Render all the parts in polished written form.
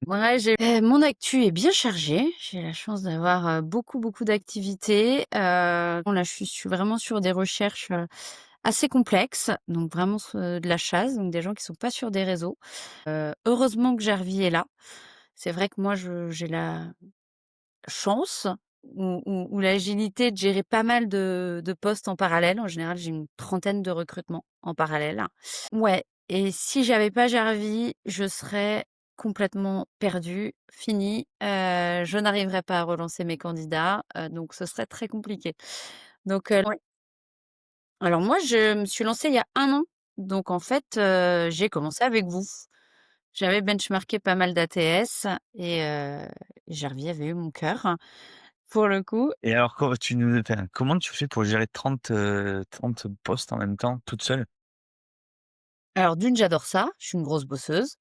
Ouais, mon actu est bien chargée. J'ai la chance d'avoir, beaucoup, beaucoup d'activités. Bon là, je suis vraiment sur des recherches, assez complexes, donc vraiment de la chasse, donc des gens qui sont pas sur des réseaux. Heureusement que Jarvis est là. C'est vrai que moi j'ai la chance ou l'agilité de gérer pas mal de postes en parallèle. En général, j'ai une trentaine de recrutements en parallèle. Ouais, et si j'avais pas Jarvis, je serais complètement perdue, finie, je n'arriverais pas à relancer mes candidats, donc ce serait très compliqué. Donc ouais. Alors moi, je me suis lancée il y a 1 an, donc en fait, j'ai commencé avec vous. J'avais benchmarké pas mal d'ATS et Jarvis avait eu mon cœur, pour le coup. Et alors comment tu fais pour gérer 30 postes en même temps, toute seule? Alors d'une, j'adore ça, je suis une grosse bosseuse.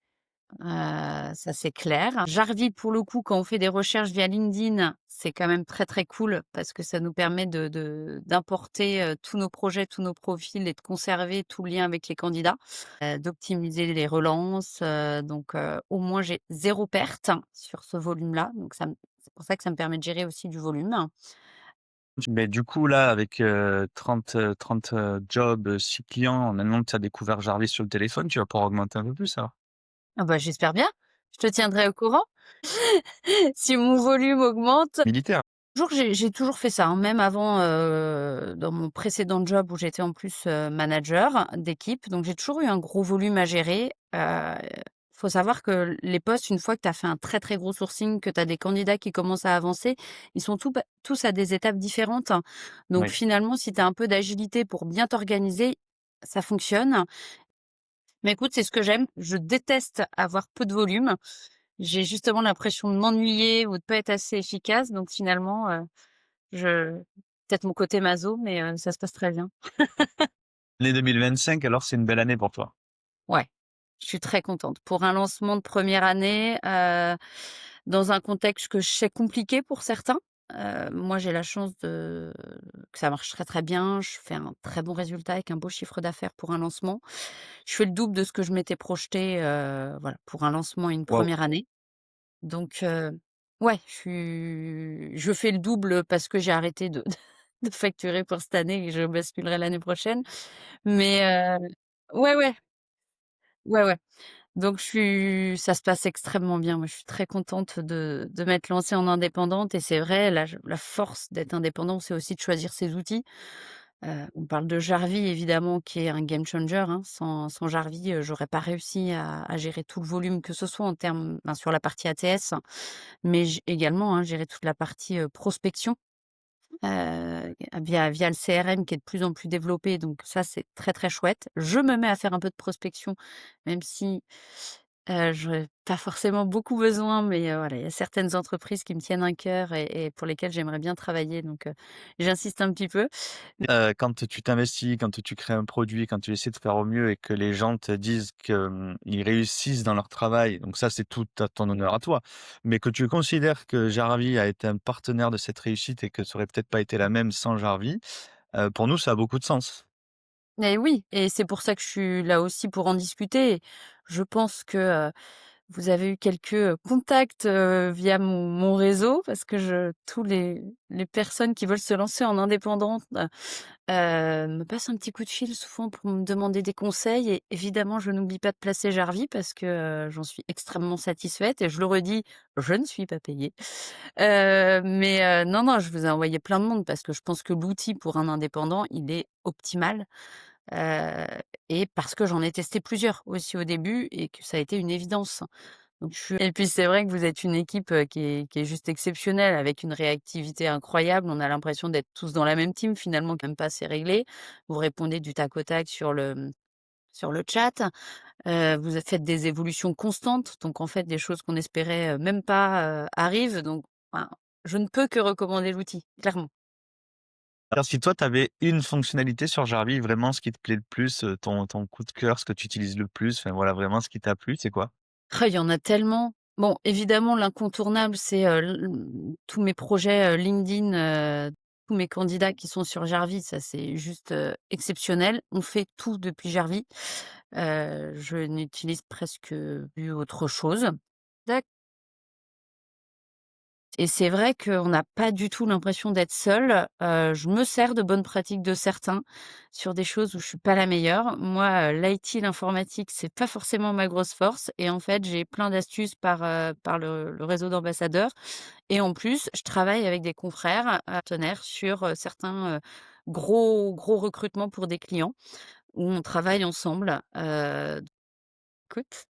Ça c'est clair. Jarvis, pour le coup, quand on fait des recherches via LinkedIn, c'est quand même très, très cool parce que ça nous permet d'importer, tous nos projets, tous nos profils et de conserver tout lien avec les candidats, d'optimiser les relances, donc au moins j'ai 0 perte sur ce volume-là, donc c'est pour ça que ça me permet de gérer aussi du volume. Mais du coup là avec, 30 jobs, 6 clients, maintenant que tu as découvert Jarvis sur le téléphone, tu vas pouvoir augmenter un peu plus alors? Ah bah, j'espère bien, je te tiendrai au courant si mon volume augmente. Militaire. J'ai toujours fait ça, hein, même avant, dans mon précédent job où j'étais en plus, manager d'équipe, donc j'ai toujours eu un gros volume à gérer. Faut savoir que les postes, une fois que tu as fait un très, très gros sourcing, que tu as des candidats qui commencent à avancer, ils sont tous à des étapes différentes, hein. Donc Oui. finalement, si tu as un peu d'agilité pour bien t'organiser, ça fonctionne. Mais écoute, c'est ce que j'aime. Je déteste avoir peu de volume. J'ai justement l'impression de m'ennuyer ou de pas être assez efficace, donc finalement, je peut-être mon côté maso, mais ça se passe très bien. L'année 2025 alors c'est une belle année pour toi? Ouais, je suis très contente. Pour un lancement de première année, dans un contexte que je sais compliqué pour certains, moi j'ai la chance que ça marche très, très bien. Je fais un très bon résultat avec un beau chiffre d'affaires pour un lancement. Je fais le double de ce que je m'étais projeté, voilà, pour un lancement et une Waouh! première année. Donc ouais, je fais le double parce que j'ai arrêté de de facturer pour cette année et je basculerai l'année prochaine. Mais ouais, ouais, ouais, ouais. Donc ça se passe extrêmement bien. Moi, je suis très contente de m'être lancée en indépendante et c'est vrai, la force d'être indépendant, c'est aussi de choisir ses outils. On parle de Jarvis évidemment qui est un game changer, hein. Sans Jarvis, j'aurais pas réussi à gérer tout le volume que ce soit en termes ben, sur la partie ATS, mais également, hein, gérer toute la partie, prospection, via le CRM qui est de plus en plus développé, donc ça, c'est très, très chouette. Je me mets à faire un peu de prospection, même si, j'en ai pas forcément beaucoup besoin, mais voilà, il y a certaines entreprises qui me tiennent à cœur et pour lesquelles j'aimerais bien travailler, donc j'insiste un petit peu. Quand tu t'investis, quand tu crées un produit, quand tu essaies de faire au mieux et que les gens te disent que, ils réussissent dans leur travail, donc ça, c'est tout à ton honneur à toi. Mais que tu considères que Jarvis a été un partenaire de cette réussite et que ça aurait peut-être pas été la même sans Jarvis, pour nous, ça a beaucoup de sens. Et oui, et c'est pour ça que je suis là aussi pour en discuter. Je pense que, vous avez eu quelques, contacts, via mon réseau parce que je tous les personnes qui veulent se lancer en indépendante, me passent un petit coup de fil souvent pour me demander des conseils et évidemment, je n'oublie pas de placer Jarvis parce que, j'en suis extrêmement satisfaite et je le redis, je ne suis pas payée. Mais non, non, je vous ai envoyé plein de monde parce que je pense que l'outil pour un indépendant, il est optimal. Heu et parce que j'en ai testé plusieurs aussi au début et que ça a été une évidence. Donc je suis et puis c'est vrai que vous êtes une équipe, qui est juste exceptionnelle avec une réactivité incroyable. On a l'impression d'être tous dans la même team finalement, quand même pas c'est réglé. Vous répondez du tac au tac sur le chat. Vous faites des évolutions constantes, donc en fait des choses qu'on espérait, même pas, arrivent donc enfin, je ne peux que recommander l'outil, clairement. Alors si toi, tu avais une fonctionnalité sur Jarvis, vraiment ce qui te plaît le plus, ton coup de cœur, ce que tu utilises le plus, enfin voilà, vraiment ce qui t'a plu, c'est quoi? Ah, il y en a tellement. Bon, évidemment, l'incontournable, c'est, tous mes projets, LinkedIn, tous mes candidats qui sont sur Jarvis, ça, c'est juste, exceptionnel. On fait tout depuis Jarvis. Je n'utilise presque plus autre chose. Et c'est vrai qu'on n'a pas du tout l'impression d'être seul. Je me sers de bonnes pratiques de certains sur des choses où je suis pas la meilleure. Moi, l'IT, l'informatique, c'est pas forcément ma grosse force et en fait, j'ai plein d'astuces par le réseau d'ambassadeurs et en plus, je travaille avec des confrères, partenaires sur, certains, gros recrutements pour des clients où on travaille ensemble. Écoute,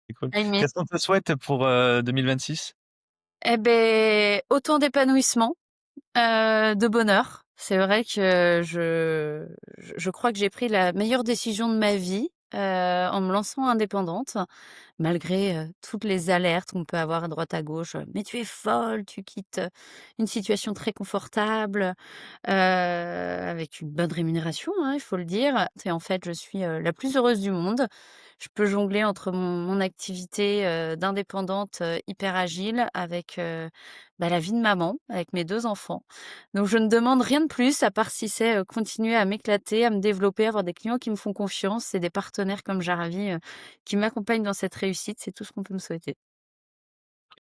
C'est cool. ah mais Qu'est-ce qu'on te souhaite pour, 2026? et beh, autant d'épanouissement. De bonheur. C'est vrai que je crois que j'ai pris la meilleure décision de ma vie, en me lançant indépendante, malgré, toutes les alertes qu'on peut avoir à droite à gauche, «Mais tu es folle, tu quittes, une situation très confortable, avec une bonne rémunération, hein, il faut le dire». Et en fait, je suis, la plus heureuse du monde. Je peux jongler entre mon activité, d'indépendante, hyper agile avec, bah, la vie de maman, avec mes 2 enfants. Donc je ne demande rien de plus à part si c'est, continuer à m'éclater, à me développer, avoir des clients qui me font confiance et des partenaires comme Jarvi, qui m'accompagnent dans cette réussite. C'est tout ce qu'on peut me souhaiter.